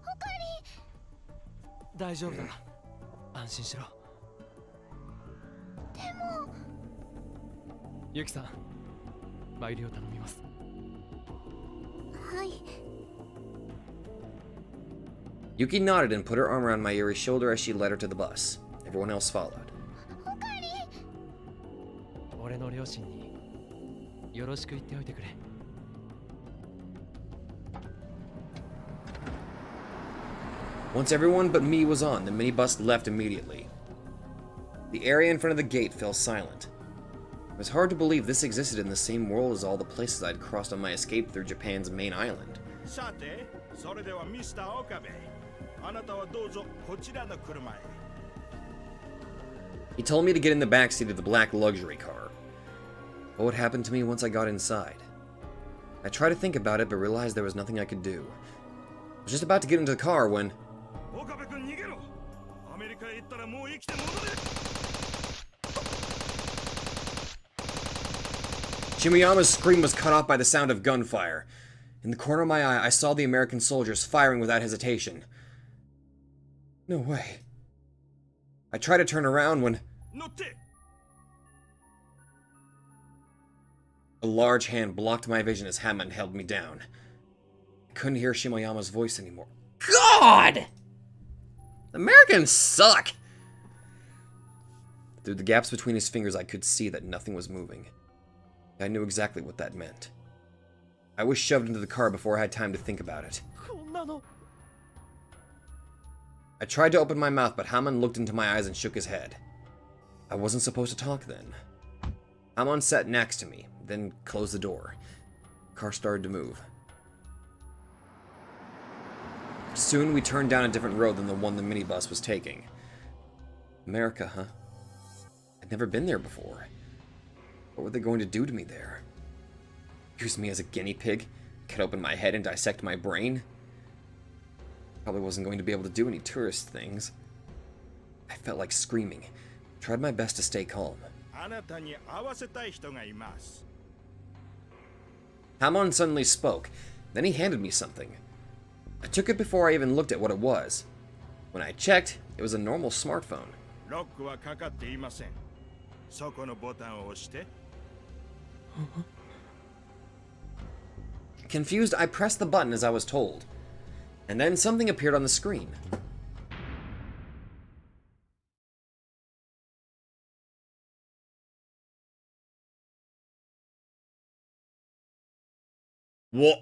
カリン。大丈夫だ。安心しろ。でも。ユキさん、参りを頼みます。はい。 Yuki nodded and put her arm around Mayuri's shoulder as she led her to the bus. Everyone else followed. オカリン。俺の両親によろしく言っておいてくれ。 Once everyone but me was on, the minibus left immediately. The area in front of the gate fell silent. It was hard to believe this existed in the same world as all the places I'd crossed on my escape through Japan's main island. さて、それではミスター岡部、あなたはどうぞこちらの車へ。 He told me to get in the backseat of the black luxury car. What would happen to me once I got inside? I tried to think about it, but realized there was nothing I could do. I was just about to get into the car when... 岡部君逃げろ。アメリカへ行ったらもう生きて戻れ。 Shimoyama's scream was cut off by the sound of gunfire. In the corner of my eye, I saw the American soldiers firing without hesitation. No way. I tried to turn around when... 乗って。 A large hand blocked my vision as Hammond held me down. I couldn't hear Shimoyama's voice anymore. God! Americans suck! Through the gaps between his fingers, I could see that nothing was moving. I knew exactly what that meant. I was shoved into the car before I had time to think about it. こんなの。 I tried to open my mouth, but Hammond looked into my eyes and shook his head. I wasn't supposed to talk then. Hammond sat next to me, then closed the door. The car started to move. Soon we turned down a different road than the one the minibus was taking. America, huh? I'd never been there before. What were they going to do to me there? Use me as a guinea pig? Cut open my head and dissect my brain? Probably wasn't going to be able to do any tourist things. I felt like screaming. Tried my best to stay calm. あなたに会わせたい人がいます。 Hamon suddenly spoke. Then he handed me something. I took it before I even looked at what it was. When I checked, it was a normal smartphone. ロックはかかっていません。そこのボタンを押して。 Confused, I pressed the button as I was told. And then something appeared on the screen. What?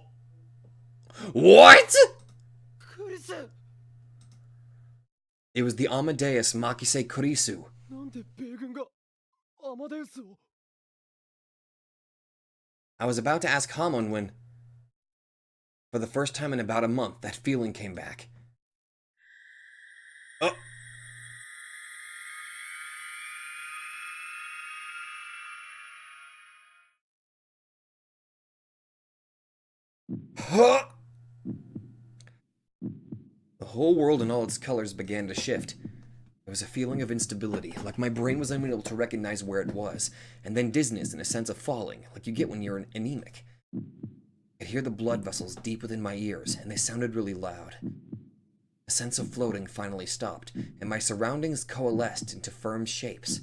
What? クリス。It was the Amadeus Makise Kurisu. なんで米軍がアマデウスを I was about to ask Hamon when, for the first time in about a month, that feeling came back. Oh! Huh! The whole world and all its colors began to shift. There was a feeling of instability, like my brain was unable to recognize where it was, and then dizziness and a sense of falling, like you get when you're anemic. I could hear the blood vessels deep within my ears, and they sounded really loud. The sense of floating finally stopped, and my surroundings coalesced into firm shapes.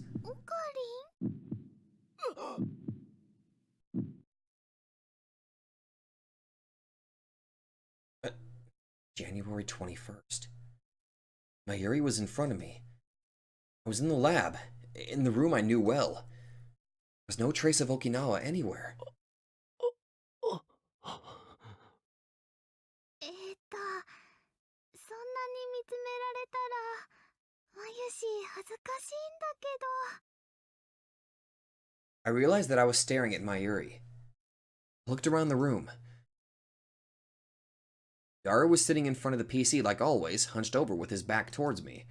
January 21st. Mayuri was in front of me. I was in the lab, in the room I knew well. There was no trace of Okinawa anywhere. そんなに見つめられたら、まゆし恥ずかしいんだけど。I realized that I was staring at Mayuri. I looked around the room. Daru was sitting in front of the PC like always, hunched over with his back towards me.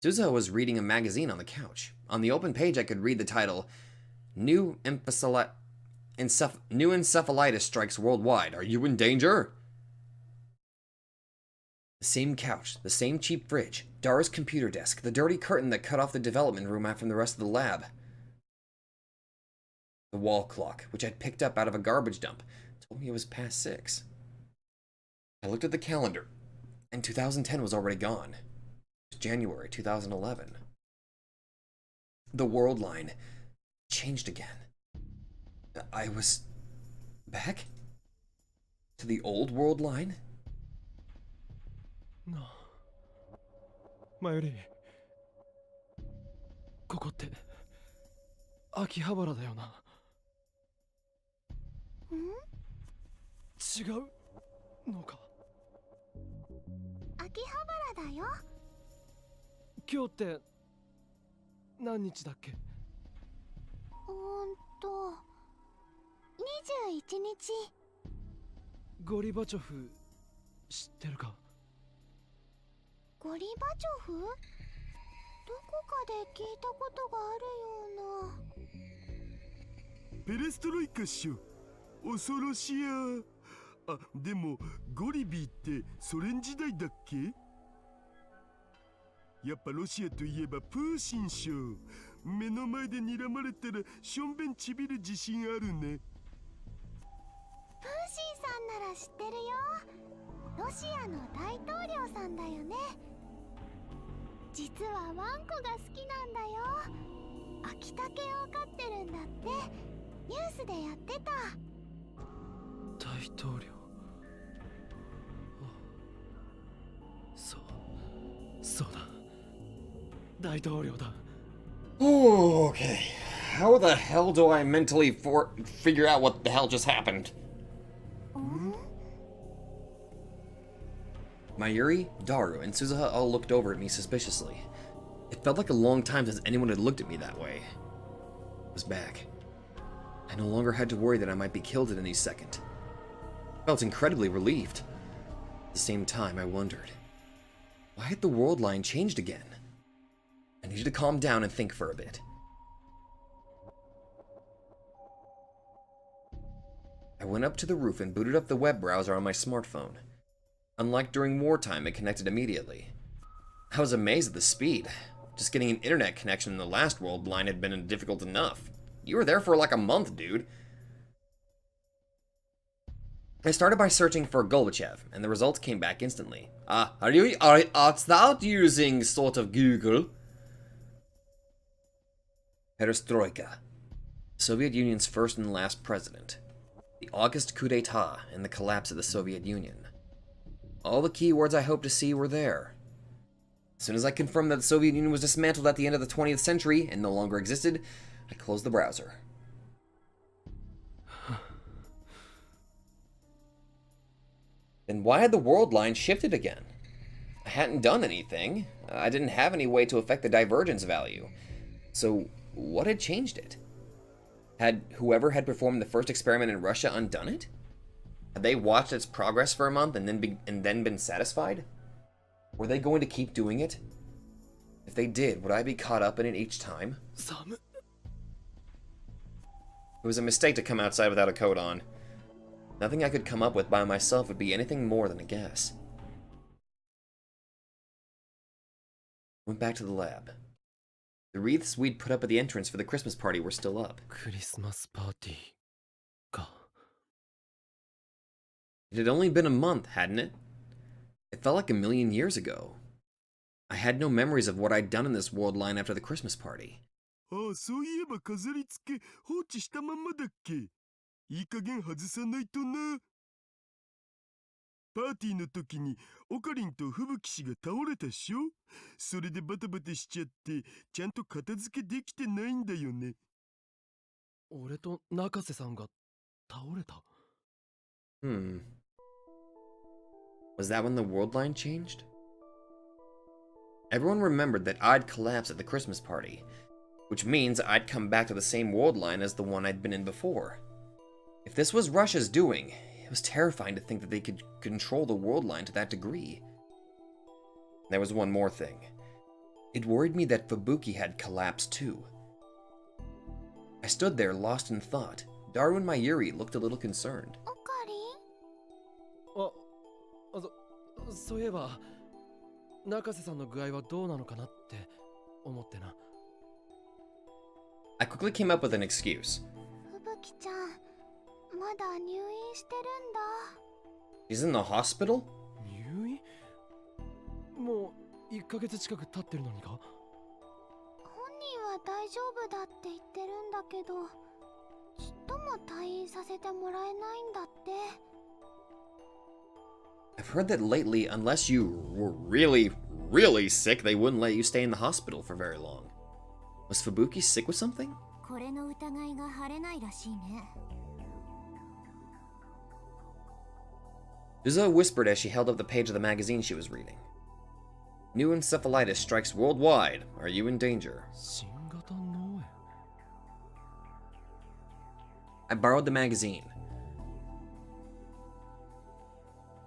Suzuha was reading a magazine on the couch. On the open page I could read the title, New Encephalitis Strikes Worldwide. Are you in danger? The same couch, the same cheap fridge, Daru's computer desk, the dirty curtain that cut off the development room from the rest of the lab. The wall clock, which I'd picked up out of a garbage dump, told me it was past 6. I looked at the calendar, and 2010 was already gone. It was January 2011. The world line changed again. I was back to the old world line? なあマユリここって秋葉原だよな。違うのか。秋葉原だよ。今日って何日だっけ。21日。ゴリバチョフ知ってるか。ゴリバチョフ？どこかで聞いたことがあるような。ペレストロイカっしょ。恐ろしや。あ、でもゴリビーってソ連時代だっけ？やっぱロシアといえばプーチンっしょ。目の前で睨まれたらしょんべんちびる自信あるね。プーシンさんなら知ってるよ。ロシアの大統領さんだよね。実はワンコが好きなんだよ。秋竹を飼ってるんだって。ニュースでやってた。大統領。そうだ。大統領だ。Oh, okay. How the hell do I mentally figure out what the hell just happened? Mayuri, Daru, and Suzuha all looked over at me suspiciously. It felt like a long time since anyone had looked at me that way. I was back. I no longer had to worry that I might be killed at any second. I felt incredibly relieved. At the same time, I wondered, why had the world line changed again? I needed to calm down and think for a bit. I went up to the roof and booted up the web browser on my smartphone. Unlike during wartime, it connected immediately. I was amazed at the speed. Just getting an internet connection in the last world line had been difficult enough. You were there for like a month, dude. I started by searching for Gorbachev, and the results came back instantly. Are thou using sort of Google? Perestroika, the Soviet Union's first and last president. The August coup d'etat and the collapse of the Soviet Union. All the keywords I hoped to see were there. As soon as I confirmed that the Soviet Union was dismantled at the end of the 20th century and no longer existed, I closed the browser. Then why had the world line shifted again? I hadn't done anything. I didn't have any way to affect the divergence value. So, what had changed it? Had whoever had performed the first experiment in Russia undone it? Had they watched its progress for a month and then been satisfied? Were they going to keep doing it? If they did, would I be caught up in it each time? Sam. It was a mistake to come outside without a coat on. Nothing I could come up with by myself would be anything more than a guess. Went back to the lab. The wreaths we'd put up at the entrance for the Christmas party were still up. クリスマスパーティーか。 It had only been a month, hadn't it? It felt like a million years ago. I had no memories of what I'd done in this world line after the Christmas party. ああ、そういえば飾り付け放置したまんまだっけ。いい加減外さないとな。パーティーの時にオカリンと吹雪氏が倒れたっしょ。それでバタバタしちゃってちゃんと片付けできてないんだよね。俺と中瀬さんが倒れた。 Was that when the world line changed? Everyone remembered that I'd collapsed at the Christmas party, which means I'd come back to the same world line as the one I'd been in before. If this was Russia's doing, it was terrifying to think that they could control the world line to that degree. There was one more thing. It worried me that Fubuki had collapsed too. I stood there lost in thought. Daru and Mayuri looked a little concerned. オカリンそういえば中瀬さんの具合はどうなのかなって思ってな。 I quickly came up with an excuse. 吹雪ちゃんまだ入院してるんだ。 She's in the hospital? 入院？もう1ヶ月近く経ってるのにか？ 本人は大丈夫だって言ってるんだけどちっとも退院させてもらえないんだって。 I've heard that lately, unless you were really, really sick, they wouldn't let you stay in the hospital for very long. Was Fubuki sick with something? これの疑いが晴れないらしいね。 Uzo whispered as she held up the page of the magazine she was reading. New encephalitis strikes worldwide. Are you in danger? 新型脳炎。 I borrowed the magazine.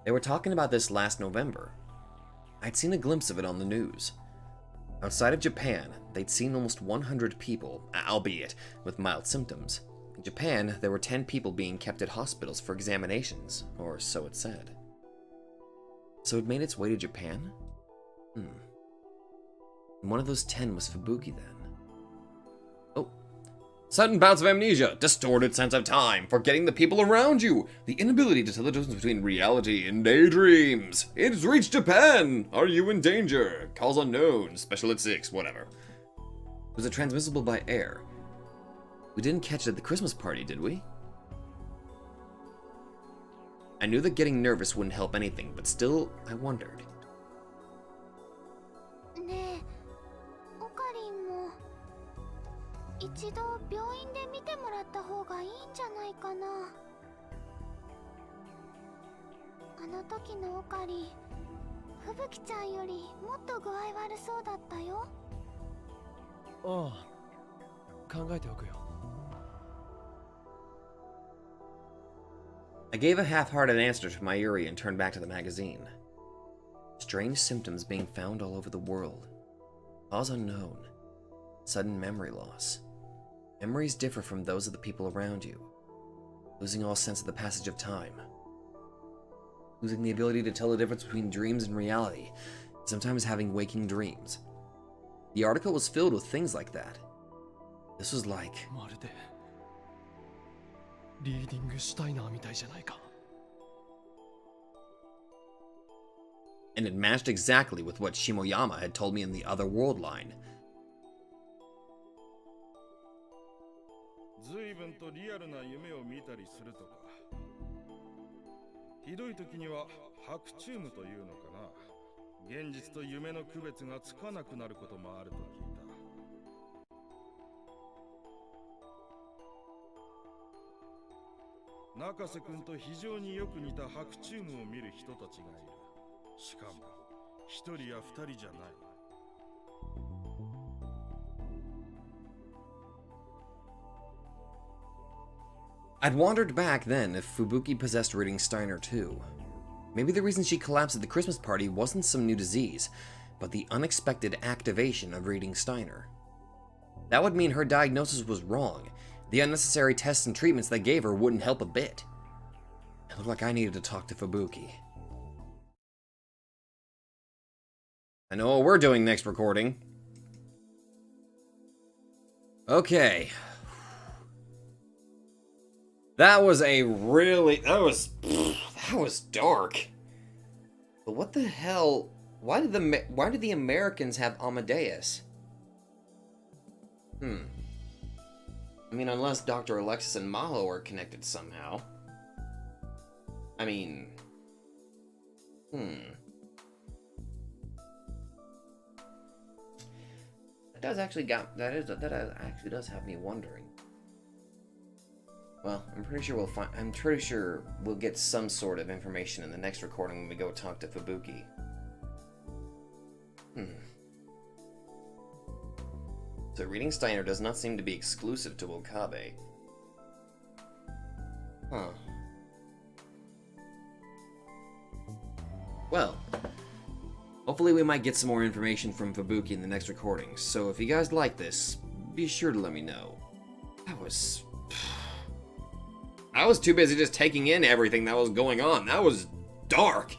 They were talking about this last November. I'd seen a glimpse of it on the news. Outside of Japan, they'd seen almost 100 people, albeit with mild symptoms. In Japan, there were 10 people being kept at hospitals for examinations, or so it said. So it made its way to Japan? And one of those 10 was Fubuki then. Oh. Sudden bouts of amnesia, distorted sense of time, forgetting the people around you, the inability to tell the difference between reality and daydreams. It's reached Japan! Are you in danger? Calls unknown, special at 6, whatever. Was it transmissible by air? We didn't catch it at the Christmas party, did we? I knew that getting nervous wouldn't help anything, but still, I wondered. ねえオカリンも一度病院で見てもらった方がいいんじゃないかな。あの時のオカリン吹雪ちゃんよりもっと具合悪そうだったよ。ああ、考えておくよ。 I gave a half-hearted answer to Mayuri and turned back to the magazine. Strange symptoms being found all over the world. Cause unknown. Sudden memory loss. Memories differ from those of the people around you. Losing all sense of the passage of time. Losing the ability to tell the difference between dreams and reality. Sometimes having waking dreams. The article was filled with things like that. This was like... まるでリーディングシュタイナーみたいじゃないか。 And it matched exactly with what Shimoyama had told me in the other world line. 随分とリアルな夢を見たりするとか。ひどい時には白チュームというのかな。現実と夢の区別がつかなくなることもあると聞いた。中瀬君と非常によく似た白チュームを見る人たちがいる。しかも一人や二人じゃない。 I'd wondered back then if Fubuki possessed reading Steiner too. Maybe the reason she collapsed at the Christmas party wasn't some new disease, but the unexpected activation of reading Steiner. That would mean her diagnosis was wrong. The unnecessary tests and treatments they gave her wouldn't help a bit. It looked like I needed to talk to Fubuki. I know what we're doing next recording. Okay. That was a really... That was dark. But what the hell... Why did the Americans have Amadeus? I mean, unless Dr. Alexis and Maho are connected somehow. I mean... That actually does have me wondering. Well, I'm pretty sure we'll get some sort of information in the next recording when we go talk to Fubuki. So reading Steiner does not seem to be exclusive to Okabe. Huh. Well, hopefully we might get some more information from Fubuki in the next recording, so if you guys like this, be sure to let me know. I was too busy just taking in everything that was going on. That was dark.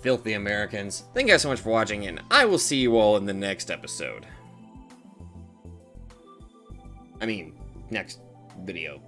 Filthy Americans. Thank you guys so much for watching, and I will see you all in the next episode. I mean, next video.